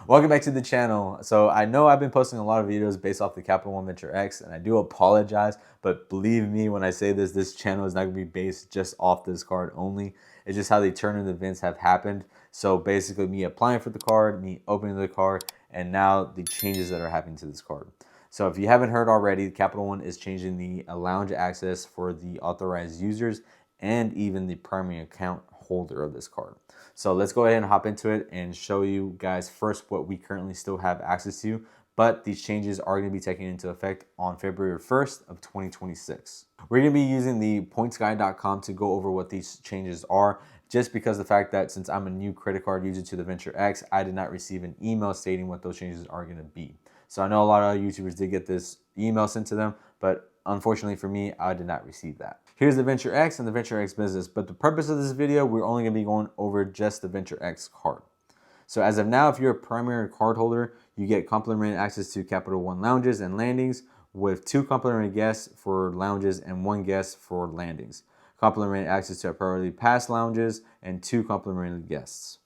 Welcome back to the channel. So I know I've been posting a lot of videos based off the Capital One Venture X, and I do apologize, but believe me when I say this channel is not gonna be based just off this card only. It's just how the tournament events have happened. So basically me applying for the card, me opening the card, and now the changes that are happening to this card. So if you haven't heard already, Capital One is changing the lounge access for the authorized users and even the primary account holder of this card. So let's go ahead and hop into it and show you guys first what we currently still have access to, but these changes are going to be taken into effect on February 1st of 2026. We're going to be using the pointsguide.com to go over what these changes are, just because the fact that since I'm a new credit card user to the Venture X, I did not receive an email stating what those changes are going to be. So I know a lot of YouTubers did get this email sent to them, but unfortunately for me, I did not receive that. Here's the Venture X and the Venture X business, but the purpose of this video, we're only gonna be going over just the Venture X card. So as of now, if you're a primary card holder, you get complimentary access to Capital One lounges and landings with 2 complimentary guests for lounges and 1 guest for landings. Complimentary access to priority pass lounges and 2 complimentary guests.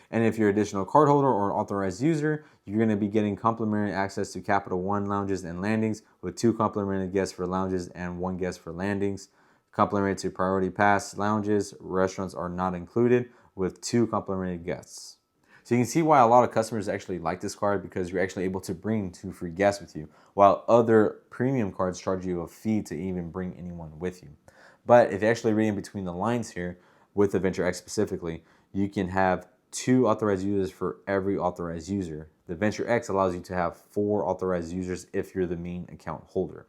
And if you're an additional cardholder or authorized user, you're going to be getting complimentary access to Capital One lounges and landings with 2 complimentary guests for lounges and 1 guest for landings. Complimentary to priority pass lounges, restaurants are not included with 2 complimentary guests. So you can see why a lot of customers actually like this card, because you're actually able to bring 2 free guests with you, while other premium cards charge you a fee to even bring anyone with you. But if you actually read in between the lines here, with the Venture X specifically, you can have 2 authorized users for every authorized user. The Venture X allows you to have 4 authorized users if you're the main account holder.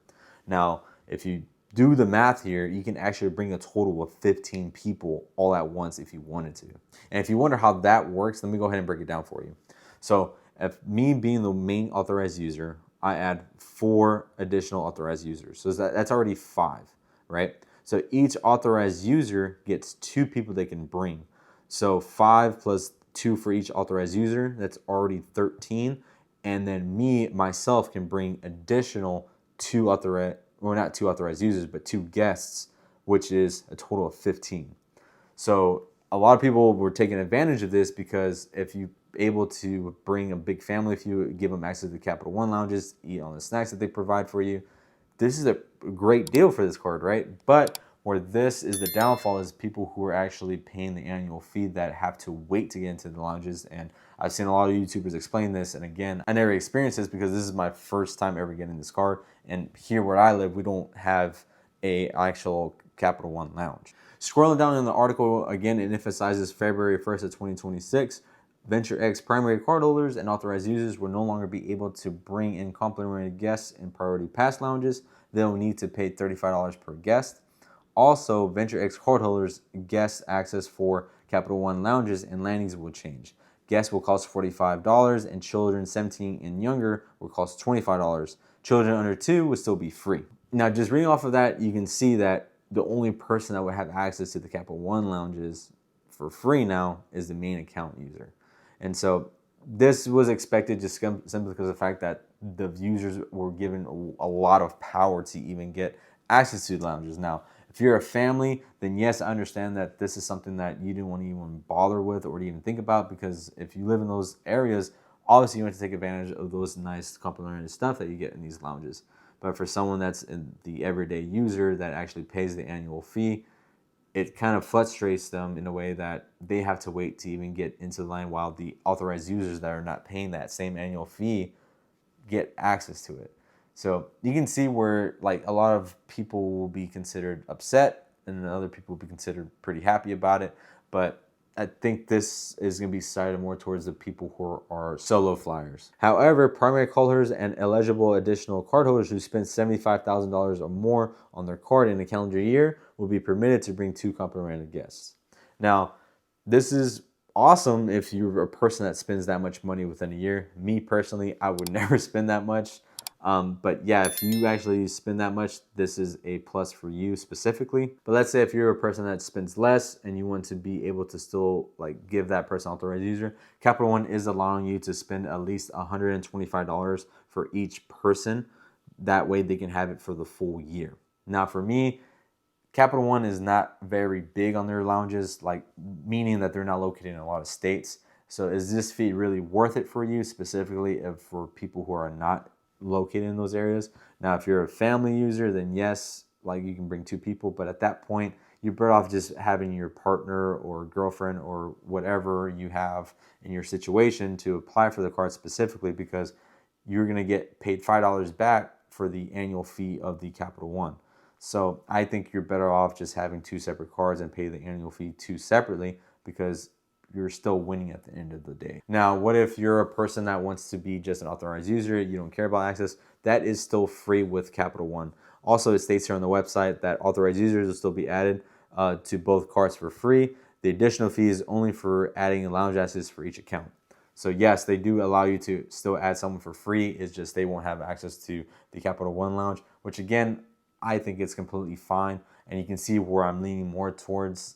Now, if you do the math here, you can actually bring a total of 15 people all at once if you wanted to. And if you wonder how that works, let me go ahead and break it down for you. So if me being the main authorized user, I add 4 additional authorized users. So that's already 5, right? So each authorized user gets 2 people they can bring. So 5 plus 2 for each authorized user, that's already 13. And then me, myself, can bring additional 2 authorized, well, not 2 authorized users, but 2 guests, which is a total of 15. So a lot of people were taking advantage of this, because if you're able to bring a big family, if you give them access to the Capital One lounges, eat on the snacks that they provide for you, this is a great deal for this card, right? But where this is the downfall is people who are actually paying the annual fee that have to wait to get into the lounges. And I've seen a lot of YouTubers explain this. And again, I never experienced this because this is my first time ever getting this card. And here where I live, we don't have a actual Capital One lounge. Scrolling down in the article, again, it emphasizes February 1st of 2026. Venture X primary cardholders and authorized users will no longer be able to bring in complimentary guests in priority pass lounges. They'll need to pay $35 per guest. Also, Venture X cardholders guest access for Capital One lounges and landings will change. Guests will cost $45 and children 17 and younger will cost $25. Children under 2 will still be free. Now, just reading off of that, you can see that the only person that would have access to the Capital One lounges for free now is the main account user. And so this was expected just simply because of the fact that the users were given a lot of power to even get access to the lounges. Now, if you're a family, then yes, I understand that this is something that you didn't want to even bother with or to even think about, because if you live in those areas, obviously you want to take advantage of those nice complimentary stuff that you get in these lounges. But for someone that's the everyday user that actually pays the annual fee, it kind of frustrates them in a way that they have to wait to even get into the line, while the authorized users that are not paying that same annual fee get access to it. So you can see where like a lot of people will be considered upset and other people will be considered pretty happy about it. But I think this is going to be sided more towards the people who are solo flyers. However, primary cardholders and eligible additional cardholders who spend $75,000 or more on their card in a calendar year will be permitted to bring 2 complimentary guests. Now, this is awesome if you're a person that spends that much money within a year. Me personally, I would never spend that much. But yeah, if you actually spend that much, this is a plus for you specifically. But let's say if you're a person that spends less and you want to be able to still like give that person authorized user, Capital One is allowing you to spend at least $125 for each person. That way they can have it for the full year. Now for me, Capital One is not very big on their lounges, like meaning that they're not located in a lot of states. So is this fee really worth it for you, specifically if for people who are not located in those areas? Now, if you're a family user, then yes, like you can bring 2 people, but at that point, you're better off just having your partner or girlfriend or whatever you have in your situation to apply for the card specifically, because you're going to get paid $5 back for the annual fee of the Capital One. So I think you're better off just having 2 separate cards and pay the annual fee 2 separately, because you're still winning at the end of the day. Now, what if you're a person that wants to be just an authorized user, you don't care about access? That is still free with Capital One. Also, it states here on the website that authorized users will still be added to both cards for free. The additional fee is only for adding lounge access for each account. So yes, they do allow you to still add someone for free. It's just they won't have access to the Capital One lounge, which again, I think it's completely fine. And you can see where I'm leaning more towards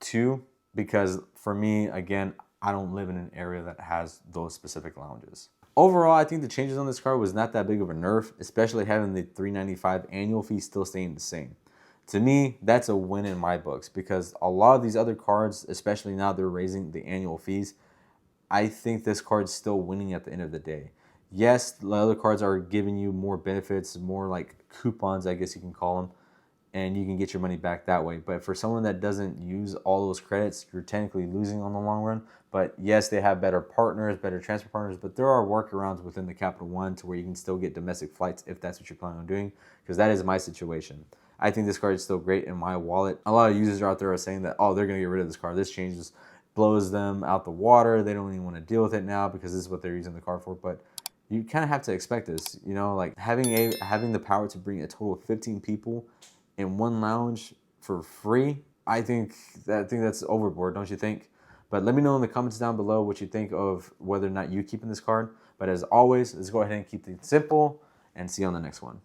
2, because for me, again, I don't live in an area that has those specific lounges. Overall, I think the changes on this card was not that big of a nerf, especially having the $395 annual fee still staying the same. To me, that's a win in my books, because a lot of these other cards, especially now they're raising the annual fees, I think this card's still winning at the end of the day. Yes, the other cards are giving you more benefits, more like coupons, I guess you can call them, and you can get your money back that way. But for someone that doesn't use all those credits, you're technically losing on the long run. But yes, they have better partners, better transfer partners, but there are workarounds within the Capital One to where you can still get domestic flights if that's what you're planning on doing, because that is my situation. I think this card is still great in my wallet. A lot of users out there are saying that, oh, they're going to get rid of this card. This changes, blows them out the water. They don't even want to deal with it now because this is what they're using the card for. But you kind of have to expect this, you know, like having the power to bring a total of 15 people in one lounge for free. I think that's overboard, don't you think? But let me know in the comments down below what you think of whether or not you keeping this card. But as always, let's go ahead and keep things simple and see you on the next one.